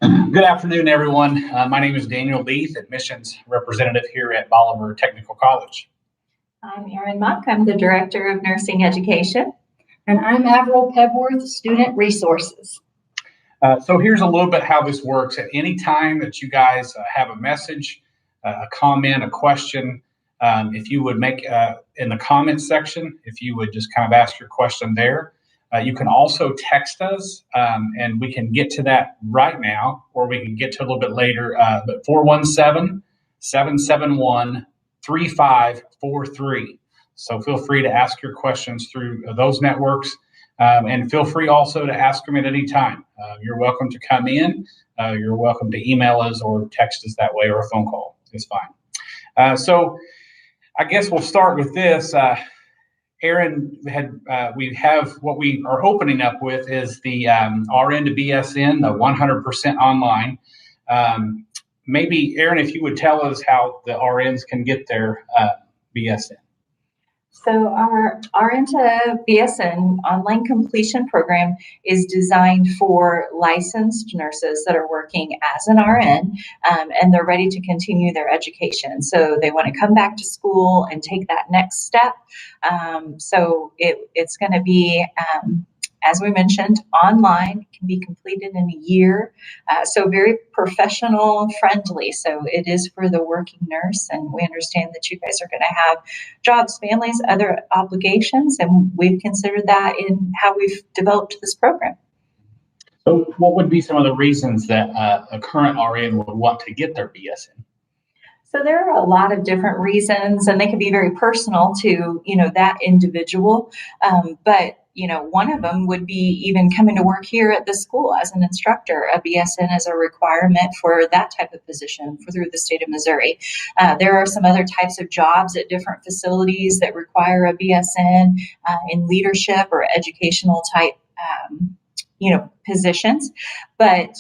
Good afternoon, everyone. My name is Daniel Leith, admissions representative here at Bolivar Technical College. I'm Erin Muck. I'm the Director of Nursing Education. And I'm Avril Pebworth, Student Resources. So here's a little bit how this works. At any time that you guys have a message, a comment, a question, if you would make in the comments section, if you would just kind of ask your question there. You can also text us, and we can get to that right now, or we can get to a little bit later. But 417-771-3543. So feel free to ask your questions through those networks, and feel free also to ask them at any time. You're welcome to come in. You're welcome to email us or text us that way, or a phone call is fine. So I guess we'll start with this. Erin, we have what we are opening up with is the RN to BSN, the 100% online. Maybe, Erin, if you would tell us how the RNs can get their BSN. So our RN to BSN online completion program is designed for licensed nurses that are working as an RN, and they're ready to continue their education. So they want to come back to school and take that next step. So it's going to be, as we mentioned, online. It can be completed in a year. So very professional friendly. So it is for the working nurse. And we understand that you guys are going to have jobs, families, other obligations. And we've considered that in how we've developed this program. So what would be some of the reasons that a current RN would want to get their BSN? So there are a lot of different reasons, and they can be very personal to, that individual. But one of them would be even coming to work here at the school as an instructor. A BSN is a requirement for that type of position through the state of Missouri. There are some other types of jobs at different facilities that require a BSN in leadership or educational type positions, but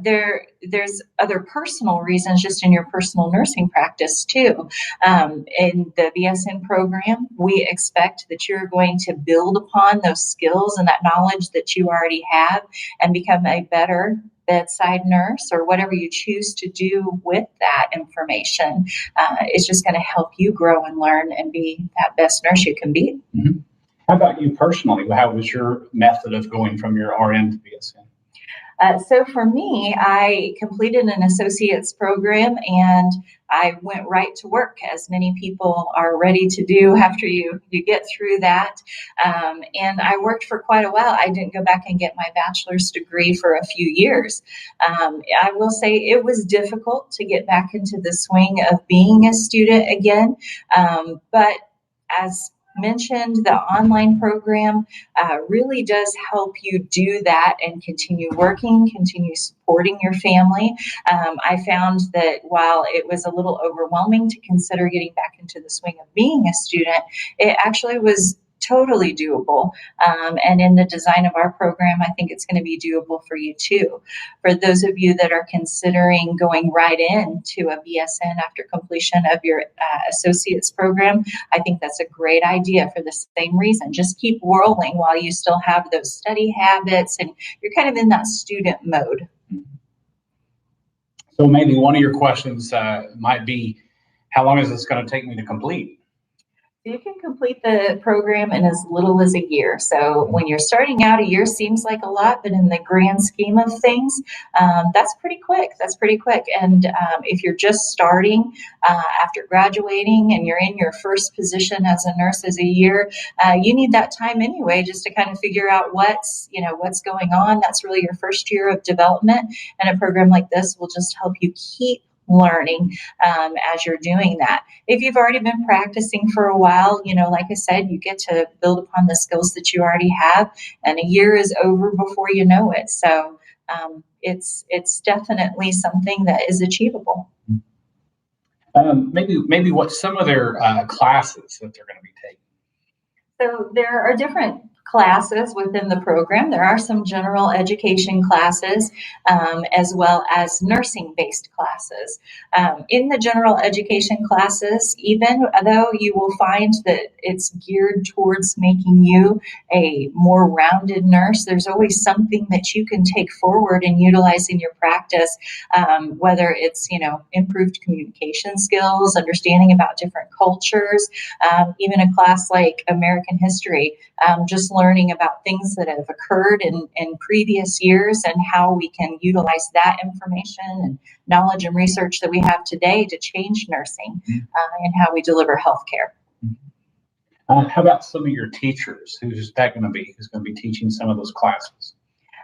there's other personal reasons just in your personal nursing practice too. In the BSN program, we expect that you're going to build upon those skills and that knowledge that you already have and become a better bedside nurse, or whatever you choose to do with that information. It's just going to help you grow and learn and be that best nurse you can be. Mm-hmm. How about you personally? How was your method of going from your RN to BSN? So for me, I completed an associate's program and I went right to work, as many people are ready to do after you get through that. And I worked for quite a while. I didn't go back and get my bachelor's degree for a few years. I will say it was difficult to get back into the swing of being a student again. But as mentioned, the online program really does help you do that and continue working, continue supporting your family. I found that while it was a little overwhelming to consider getting back into the swing of being a student, it actually was totally doable. And in the design of our program, I think it's going to be doable for you too. For those of you that are considering going right into a BSN after completion of your associate's program, I think that's a great idea for the same reason. Just keep rolling while you still have those study habits and you're kind of in that student mode. So maybe one of your questions might be, how long is this going to take me to complete? You can complete the program in as little as a year. So when you're starting out, a year seems like a lot, but in the grand scheme of things, that's pretty quick. That's pretty quick. And if you're just starting after graduating and you're in your first position as a nurse as a year, you need that time anyway, just to kind of figure out what's going on. That's really your first year of development. And a program like this will just help you keep learning as you're doing that. If you've already been practicing for a while, like I said, you get to build upon the skills that you already have, and a year is over before you know it. So it's definitely something that is achievable. Maybe what some of their classes that they're going to be taking. So there are different classes within the program. There are some general education classes as well as nursing-based classes. In the general education classes, even though you will find that it's geared towards making you a more rounded nurse, there's always something that you can take forward and utilize in your practice, whether it's, improved communication skills, understanding about different cultures, even a class like American history, just learning about things that have occurred in previous years and how we can utilize that information and knowledge and research that we have today to change nursing and how we deliver healthcare. How about some of your teachers? Who's that going to be? Who's going to be teaching some of those classes?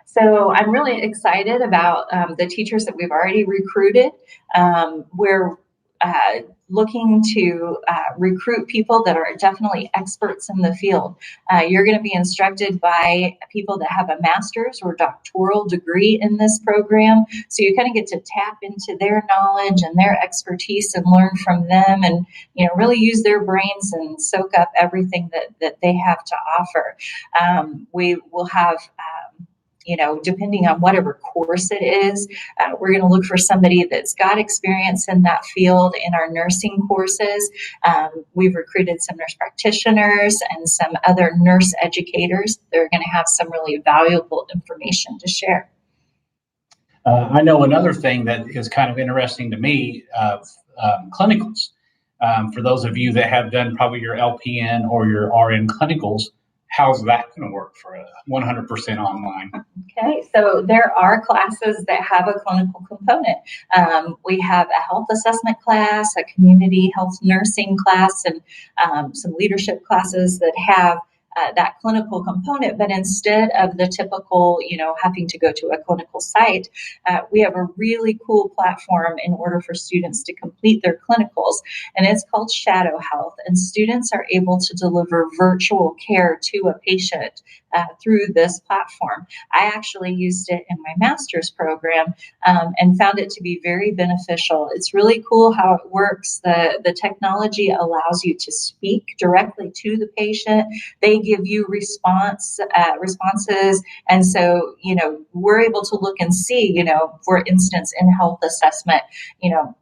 So I'm really excited about the teachers that we've already recruited. We're looking to recruit people that are definitely experts in the field. You're going to be instructed by people that have a master's or doctoral degree in this program. So you kind of get to tap into their knowledge and their expertise and learn from them and, really use their brains and soak up everything that they have to offer. We will have depending on whatever course it is, we're going to look for somebody that's got experience in that field in our nursing courses. We've recruited some nurse practitioners and some other nurse educators. They're going to have some really valuable information to share. I know another thing that is kind of interesting to me, clinicals. For those of you that have done probably your LPN or your RN clinicals, how's that going to work for a 100% online? Okay, so there are classes that have a clinical component. We have a health assessment class, a community health nursing class, and some leadership classes that have that clinical component, but instead of the typical, having to go to a clinical site, we have a really cool platform in order for students to complete their clinicals, and it's called Shadow Health, and students are able to deliver virtual care to a patient through this platform. I actually used it in my master's program and found it to be very beneficial. It's really cool how it works. The technology allows you to speak directly to the patient. They give you responses, and so we're able to look and see, for instance, in health assessment,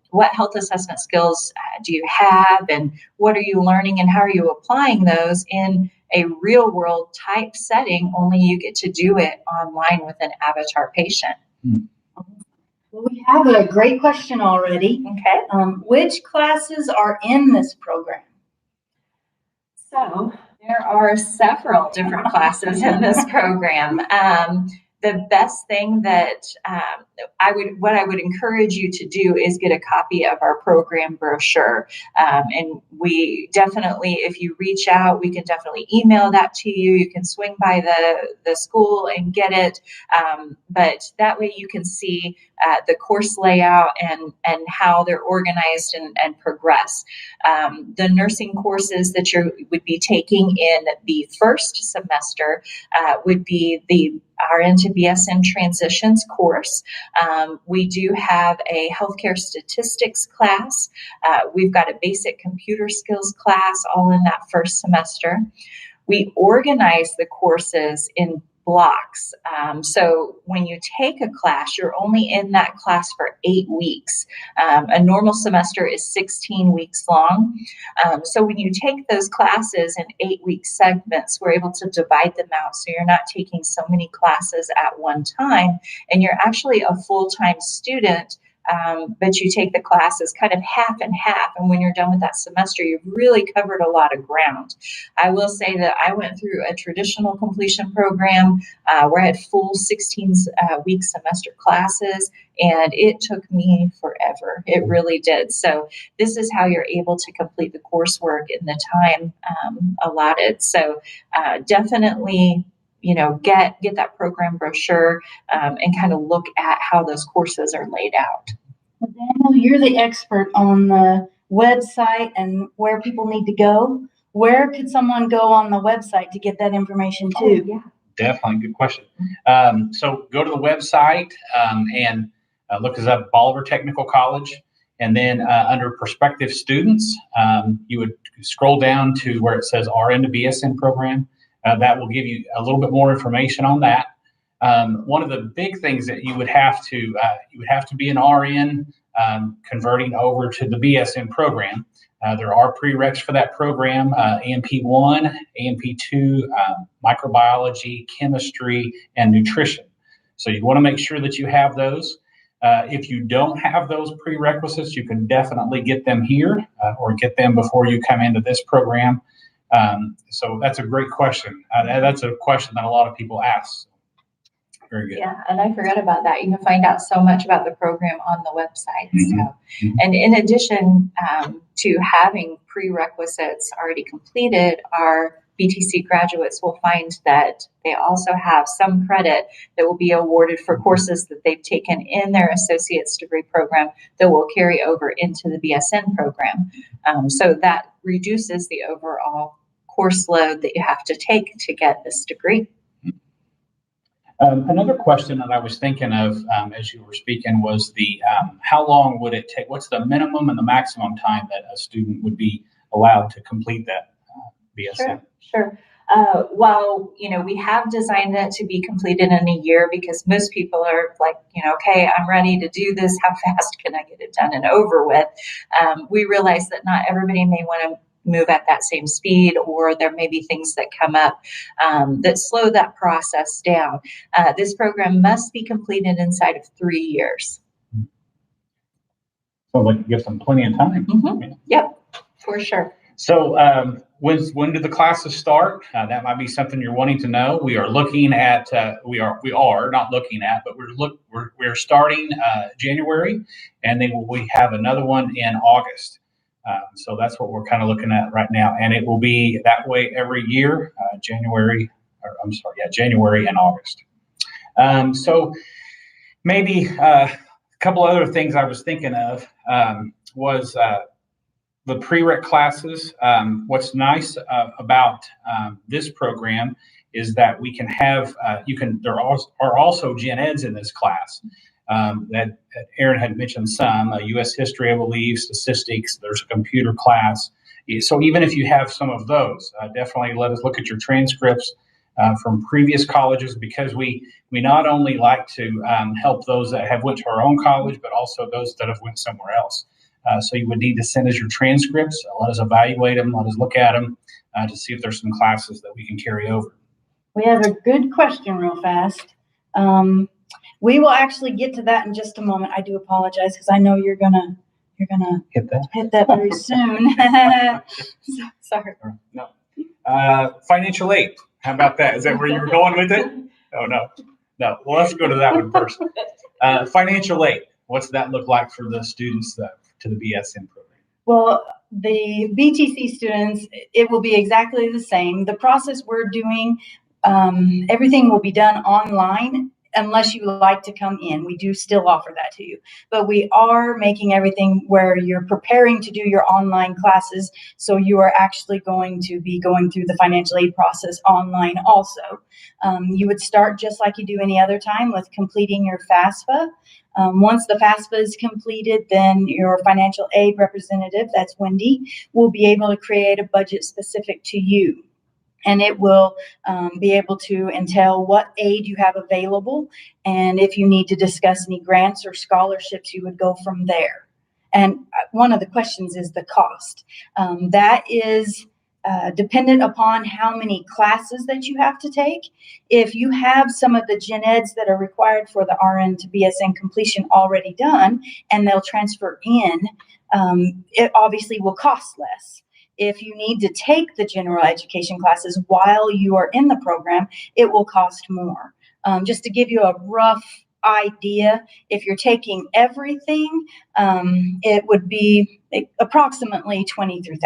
what health assessment skills do you have, and what are you learning, and how are you applying those in a real world type setting? Only you get to do it online with an avatar patient. Well, we have a great question already. Okay. Which classes are in this program? So there are several different classes in this program. The best thing that I would encourage you to do is get a copy of our program brochure. And we definitely, if you reach out, we can definitely email that to you. You can swing by the school and get it. But that way you can see the course layout and how they're organized and progress. The nursing courses that you would be taking in the first semester would be the RN to BSN transitions course. We do have a healthcare statistics class. We've got a basic computer skills class all in that first semester. We organize the courses in blocks. So when you take a class, you're only in that class for 8 weeks. A normal semester is 16 weeks long. So when you take those classes in 8-week segments, we're able to divide them out so you're not taking so many classes at one time, and you're actually a full-time student. But you take the classes kind of half and half, and when you're done with that semester, you've really covered a lot of ground. I will say that I went through a traditional completion program where I had full 16-week semester classes, and it took me forever. It really did. So this is how you're able to complete the coursework in the time allotted. So definitely, get that program brochure and kind of look at how those courses are laid out. Well, Daniel, you're the expert on the website and where people need to go. Where could someone go on the website to get that information too? Oh, yeah. Definitely, good question. So go to the website and look us up, Bolivar Technical College, and then under prospective students, you would scroll down to where it says RN to BSN program. that will give you a little bit more information on that. One of the big things that you would have to be an RN converting over to the BSN program. There are prereqs for that program: AMP1, AMP2, microbiology, chemistry, and nutrition. So you want to make sure that you have those. If you don't have those prerequisites, you can definitely get them here or get them before you come into this program. So that's a great question. That's a question that a lot of people ask. Very good. Yeah, and I forgot about that. You can find out so much about the program on the website. Mm-hmm. So, and in addition to having prerequisites already completed, our BTC graduates will find that they also have some credit that will be awarded for courses that they've taken in their associate's degree program that will carry over into the BSN program. So that reduces the overall course load that you have to take to get this degree. Another question that I was thinking of as you were speaking was how long would it take? What's the minimum and the maximum time that a student would be allowed to complete that BSN? Sure. Well, we have designed it to be completed in a year because most people are like, okay, I'm ready to do this. How fast can I get it done and over with? We realize that not everybody may want to move at that same speed, or there may be things that come up that slow that process down. This program must be completed inside of 3 years. Sounds like it gives them plenty of time. Mm-hmm. Yep, for sure. So when do the classes start? That might be something you're wanting to know. We are looking at we are not looking at, but we're starting January, and then we have another one in August. So that's what we're kind of looking at right now, and it will be that way every year, January and August. So maybe a couple other things I was thinking of was the prereq classes. What's nice about this program is that we can have there are also gen eds in this class. That Aaron had mentioned some, U.S. history, I believe, statistics, there's a computer class. So even if you have some of those, definitely let us look at your transcripts from previous colleges, because we not only like to help those that have went to our own college, but also those that have went somewhere else. So you would need to send us your transcripts, let us evaluate them, let us look at them to see if there's some classes that we can carry over. We have a good question real fast. We will actually get to that in just a moment. I do apologize because I know you're gonna hit that very soon. Sorry. No. Financial aid. How about that? Is that where you were going with it? Oh no. Well, let's go to that one first. Financial aid. What's that look like for the students to the BSN program? Well, the BTC students, it will be exactly the same. The process we're doing, everything will be done online. Unless you like to come in, we do still offer that to you. But we are making everything where you're preparing to do your online classes. So you are actually going to be going through the financial aid process online also. You would start just like you do any other time with completing your FAFSA. Once the FAFSA is completed, then your financial aid representative, that's Wendy, will be able to create a budget specific to you. And it will be able to entail what aid you have available. And if you need to discuss any grants or scholarships, you would go from there. And one of the questions is the cost. That is dependent upon how many classes that you have to take. If you have some of the gen eds that are required for the RN to BSN completion already done, and they'll transfer in, it obviously will cost less. If you need to take the general education classes while you are in the program, it will cost more. Just to give you a rough idea, if you're taking everything, it would be approximately $23,000.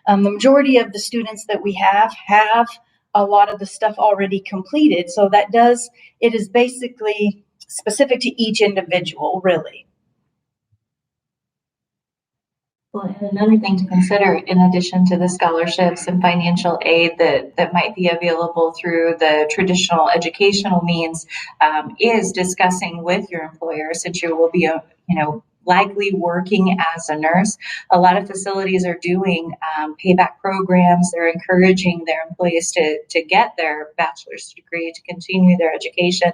The majority of the students that we have a lot of the stuff already completed. So it is basically specific to each individual, really. Well, and another thing to consider, in addition to the scholarships and financial aid that might be available through the traditional educational means, is discussing with your employer, since you will be, likely working as a nurse. A lot of facilities are doing payback programs. They're encouraging their employees to get their bachelor's degree, to continue their education.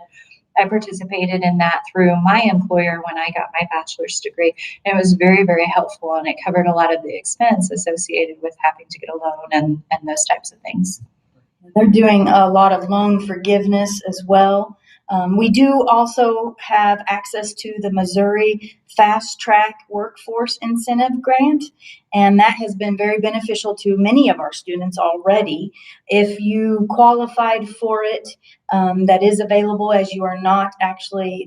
I participated in that through my employer when I got my bachelor's degree. And it was very, very helpful, and it covered a lot of the expense associated with having to get a loan and those types of things. They're doing a lot of loan forgiveness as well. We do also have access to the Missouri Fast Track Workforce Incentive Grant, and that has been very beneficial to many of our students already. If you qualified for it, that is available, as you are not actually,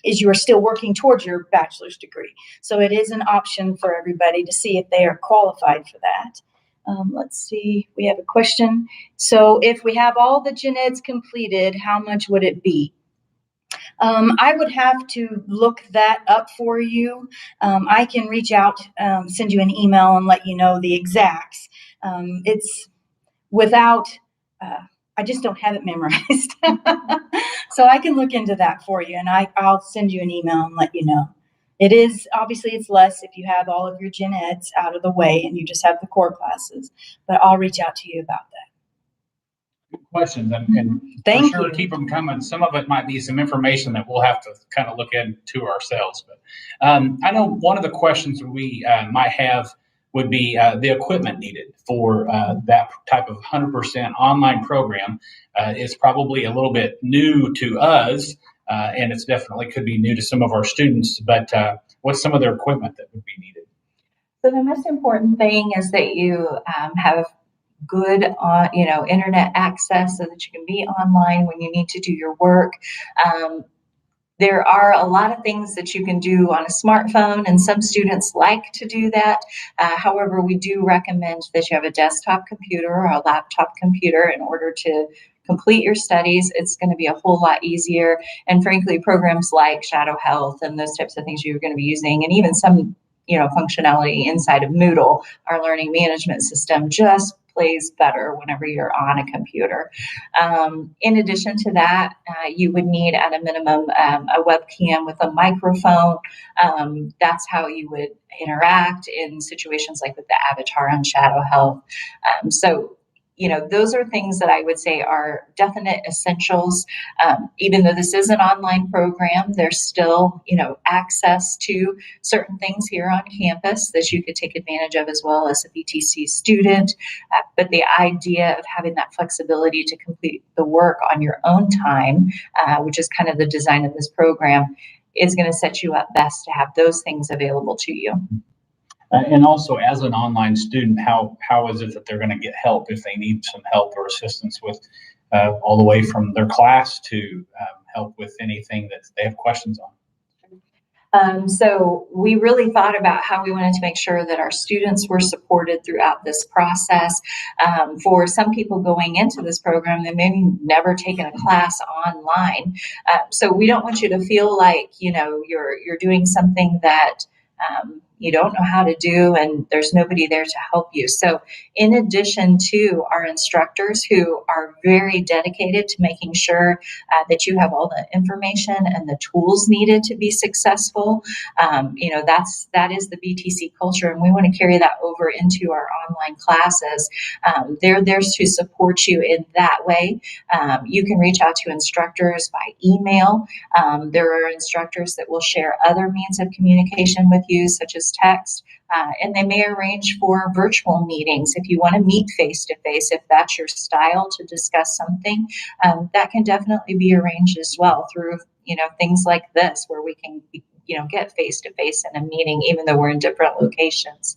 as you are still working towards your bachelor's degree. So it is an option for everybody to see if they are qualified for that. Let's see, we have a question. So if we have all the gen eds completed, how much would it be? I would have to look that up for you. I can reach out, send you an email and let you know the exacts. It's without, I just don't have it memorized. So I can look into that for you, and I'll send you an email and let you know. It is, obviously it's less if you have all of your gen eds out of the way and you just have the core classes, but I'll reach out to you about that. Good questions, and Thank for sure, you. keep them coming. Some of it might be some information that we'll have to kind of look into ourselves. But I know one of the questions we might have would be the equipment needed for that type of 100% online program is probably a little bit new to us. And it's definitely could be new to some of our students, but what's some of their equipment that would be needed? So the most important thing is that you have good, internet access so that you can be online when you need to do your work. There are a lot of things that you can do on a smartphone, and some students like to do that. However, we do recommend that you have a desktop computer or a laptop computer in order to complete your studies. It's going to be a whole lot easier. And frankly, programs like Shadow Health and those types of things you're going to be using, and even some, functionality inside of Moodle, our learning management system, just plays better whenever you're on a computer. In addition to that, you would need at a minimum a webcam with a microphone. That's how you would interact in situations like with the avatar on Shadow Health. Those are things that I would say are definite essentials. Even though this is an online program, there's still, access to certain things here on campus that you could take advantage of as well as a BTC student. But the idea of having that flexibility to complete the work on your own time, which is kind of the design of this program, is going to set you up best to have those things available to you. And also, as an online student, how is it that they're going to get help if they need some help or assistance with all the way from their class to help with anything that they have questions on? So we really thought about how we wanted to make sure that our students were supported throughout this process. For some people going into this program, they may never taken a class online. So we don't want you to feel like, you're doing something that you don't know how to do and there's nobody there to help you. So in addition to our instructors who are very dedicated to making sure that you have all the information and the tools needed to be successful, that is the BTC culture, and we want to carry that over into our online classes. They're there to support you in that way. You can reach out to instructors by email. There are instructors that will share other means of communication with you, such as text, and they may arrange for virtual meetings if you want to meet face-to-face. If that's your style to discuss something, that can definitely be arranged as well through things like this, where we can get face-to-face in a meeting, even though we're in different locations.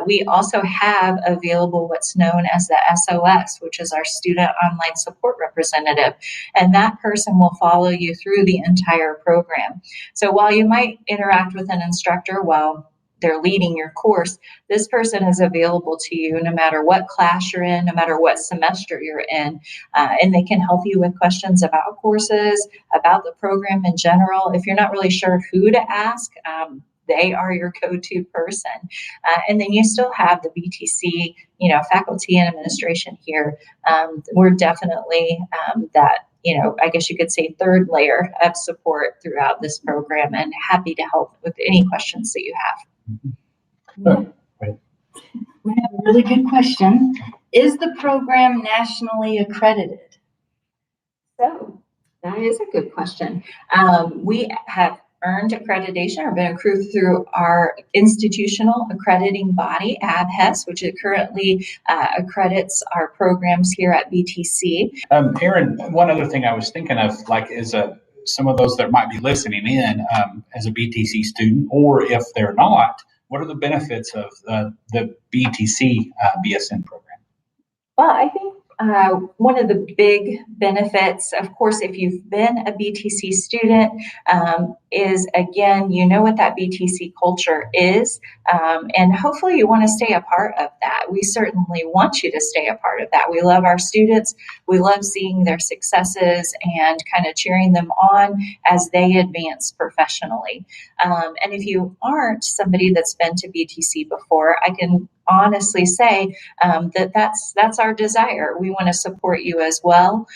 We also have available what's known as the SOS, which is our Student Online Support Representative, and that person will follow you through the entire program. So while you might interact with an instructor while they're leading your course, this person is available to you no matter what class you're in, no matter what semester you're in, and they can help you with questions about courses, about the program in general. If you're not really sure who to ask, they are your go-to person. And then you still have the BTC, faculty and administration here. We're definitely that I guess you could say third layer of support throughout this program, and happy to help with any questions that you have. We have a really good question. Is the program nationally accredited? So that is a good question. We have earned accreditation or been accrued through our institutional accrediting body, ABHES, which currently accredits our programs here at BTC. Aaron, one other thing I was thinking of, is some of those that might be listening in as a BTC student, or if they're not, what are the benefits of the BTC BSN program? Well, I think one of the big benefits, of course, if you've been a BTC student, is again, what that BTC culture is, and hopefully you want to stay a part of that. We certainly want you to stay a part of that. We love our students. We love seeing their successes and kind of cheering them on as they advance professionally. And if you aren't somebody that's been to BTC before, I can honestly say that's our desire. We want to support you as well.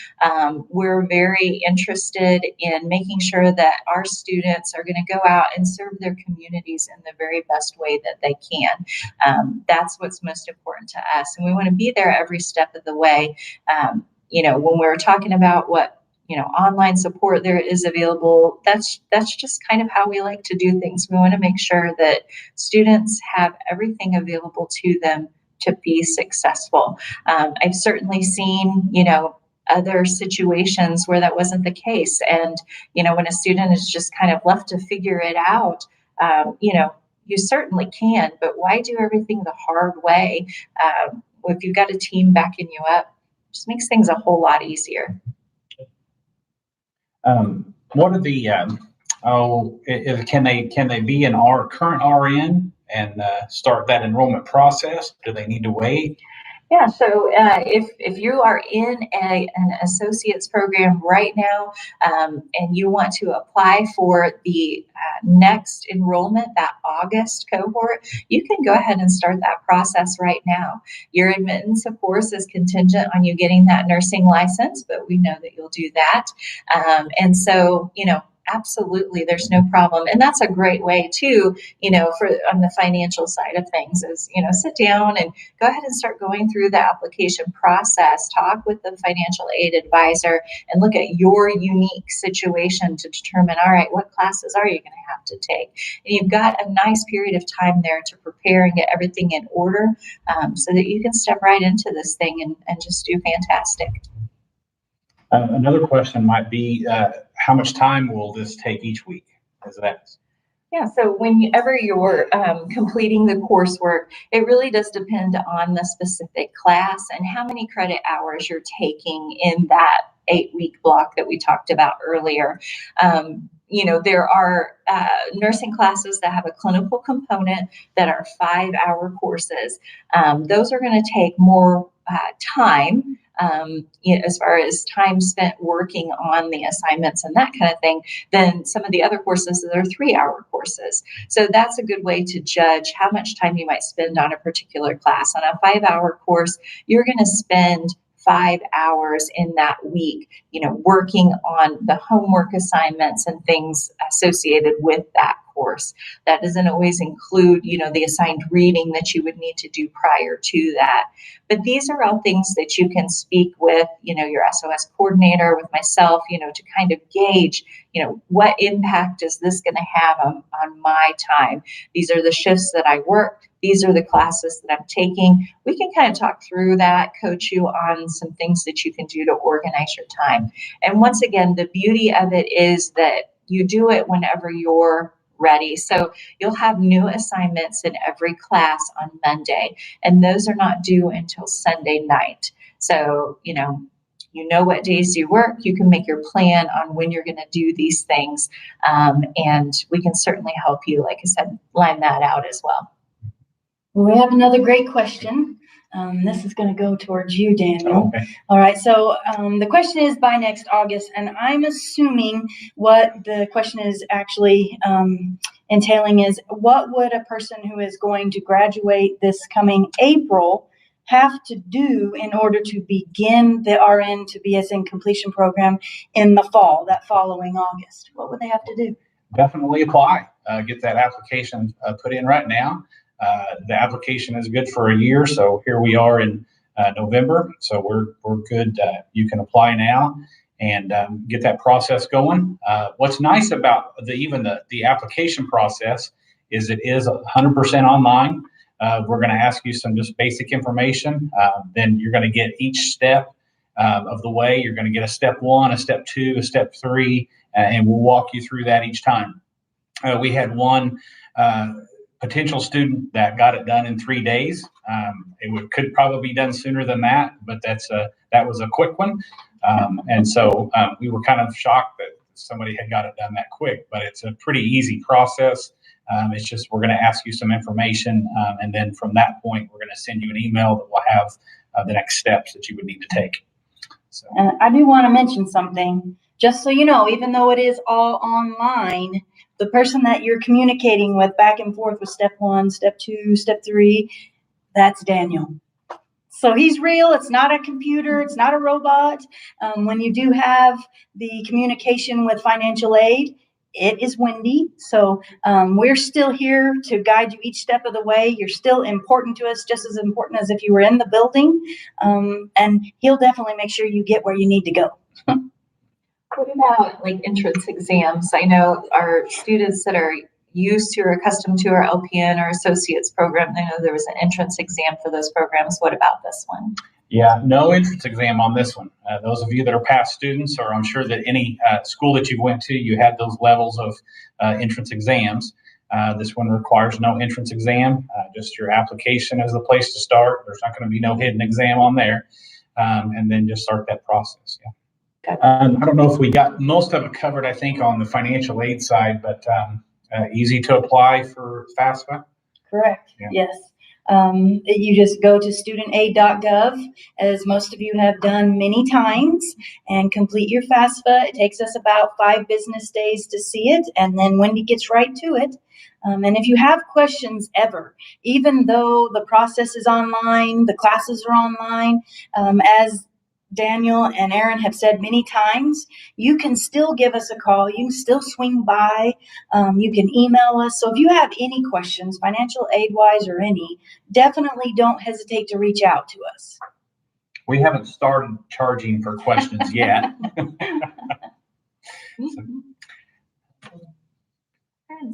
We're very interested in making sure that our students are going to go out and serve their communities in the very best way that they can. That's what's most important to us, and we want to be there every step of the way. When we're talking about what online support there is available, that's just kind of how we like to do things. We want to make sure that students have everything available to them to be successful. I've certainly seen, other situations where that wasn't the case. And, when a student is just kind of left to figure it out, you certainly can, but why do everything the hard way? If you've got a team backing you up, it just makes things a whole lot easier. What are the can they be an current RN and start that enrollment process? Do they need to wait? Yeah, so if you are in an associate's program right now, and you want to apply for the next enrollment, that August cohort, you can go ahead and start that process right now. Your admittance, of course, is contingent on you getting that nursing license, but we know that you'll do that. And so, absolutely, there's no problem. And that's a great way too, for on the financial side of things is, sit down and go ahead and start going through the application process, talk with the financial aid advisor and look at your unique situation to determine, all right, what classes are you going to have to take? And you've got a nice period of time there to prepare and get everything in order, so that you can step right into this thing and just do fantastic. Another question might be, how much time will this take each week? Yeah, so whenever you're completing the coursework, it really does depend on the specific class and how many credit hours you're taking in that 8-week block that we talked about earlier. There are nursing classes that have a clinical component that are 5-hour courses. Those are going to take more time. As far as time spent working on the assignments and that kind of thing, than some of the other courses that are 3-hour courses. So that's a good way to judge how much time you might spend on a particular class. On a 5-hour course, you're going to spend 5 hours in that week, working on the homework assignments and things associated with that course. That doesn't always include, the assigned reading that you would need to do prior to that. But these are all things that you can speak with, your SOS coordinator, with myself, to kind of gauge, what impact is this going to have on my time? These are the shifts that I work. These are the classes that I'm taking. We can kind of talk through that, coach you on some things that you can do to organize your time. And once again, the beauty of it is that you do it whenever you're ready. So you'll have new assignments in every class on Monday, and those are not due until Sunday night. So, you know what days you work, you can make your plan on when you're going to do these things. And we can certainly help you, like I said, line that out as well. Well, we have another great question. This is going to go towards you, Daniel. Okay. All right. So the question is by next August, and I'm assuming what the question is actually entailing is, what would a person who is going to graduate this coming April have to do in order to begin the RN to BSN completion program in the fall, that following August? What would they have to do? Definitely apply. Get that application put in right now. The application is good for a year, so here we are in November, so we're good. You can apply now and get that process going. What's nice about the application process is it is 100% online. We're going to ask you some just basic information. Then you're going to get each step of the way. You're going to get a step 1, a step 2, a step 3, and we'll walk you through that each time. We had one potential student that got it done in 3 days. Could probably be done sooner than that, but that was a quick one. And so we were kind of shocked that somebody had got it done that quick, but it's a pretty easy process. It's just we're going to ask you some information, and then from that point, we're going to send you an email that will have the next steps that you would need to take. So. I do want to mention something, just so you know, even though it is all online, the person that you're communicating with back and forth with step 1, step 2, step 3, that's Daniel. So he's real. It's not a computer. It's not a robot. When you do have the communication with financial aid, it is Wendy. So we're still here to guide you each step of the way. You're still important to us, just as important as if you were in the building. And he'll definitely make sure you get where you need to go. What about like entrance exams? I know our students that are used to or accustomed to our LPN or associates program, I know there was an entrance exam for those programs. What about this one? Yeah, no entrance exam on this one. Those of you that are past students, or I'm sure that any school that you went to, you had those levels of entrance exams. This one requires no entrance exam, just your application is the place to start. There's not going to be no hidden exam on there. And then just start that process. Yeah. I don't know if we got most of it covered, I think, on the financial aid side, but easy to apply for FAFSA. Correct. Yeah. Yes. You just go to studentaid.gov, as most of you have done many times, and complete your FAFSA. It takes us about 5 business days to see it, and then Wendy gets right to it. And if you have questions ever, even though the process is online, the classes are online, as Daniel and Aaron have said many times, you can still give us a call. You can still swing by. You can email us. So if you have any questions, financial aid-wise or any, definitely don't hesitate to reach out to us. We haven't started charging for questions yet.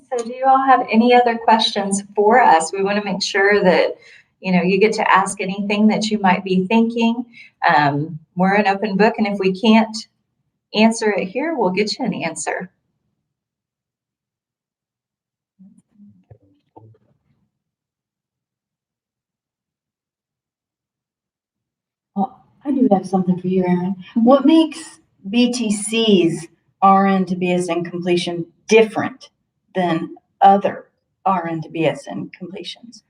So do you all have any other questions for us? We want to make sure that you get to ask anything that you might be thinking. We're an open book, and if we can't answer it here, we'll get you an answer. Well, I do have something for you, Aaron. What makes BTC's RN to BSN completion different than other RN to BSN completions?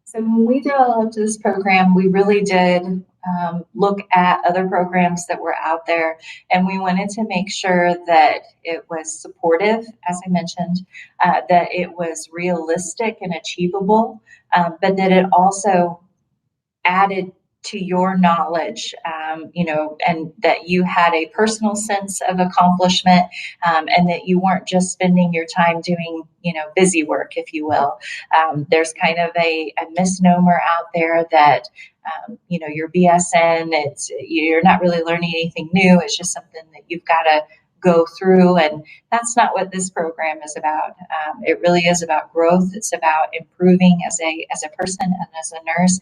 So when we developed this program, we really did look at other programs that were out there, and we wanted to make sure that it was supportive, as I mentioned, that it was realistic and achievable, but that it also added to your knowledge, and that you had a personal sense of accomplishment, and that you weren't just spending your time doing, busy work, if you will. There's kind of a misnomer out there that, your BSN, you're not really learning anything new. It's just something that you've got to go through, and that's not what this program is about. It really is about growth. It's about improving as a person and as a nurse,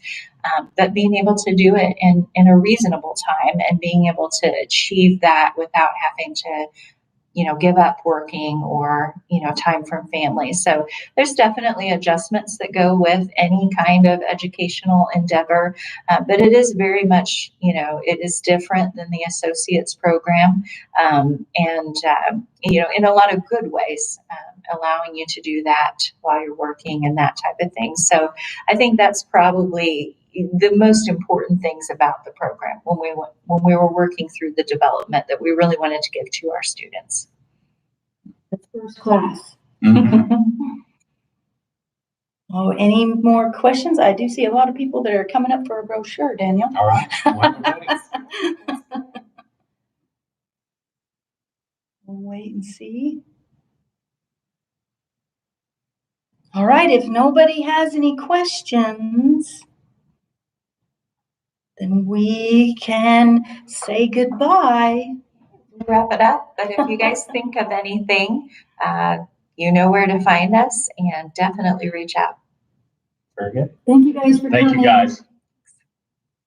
but being able to do it in a reasonable time and being able to achieve that without having to give up working or, time from family. So there's definitely adjustments that go with any kind of educational endeavor, but it is very much, it is different than the associates program, and in a lot of good ways, allowing you to do that while you're working and that type of thing. So I think that's probably the most important things about the program when we were working through the development that we really wanted to give to our students. That's first class. Mm-hmm. Oh, any more questions? I do see a lot of people that are coming up for a brochure, Daniel. All right. When we're ready. We'll wait and see. All right, if nobody has any questions, then we can say goodbye. Wrap it up. But if you guys think of anything, you know where to find us, and definitely reach out. Very good. Thank you guys for coming. Thank you, guys.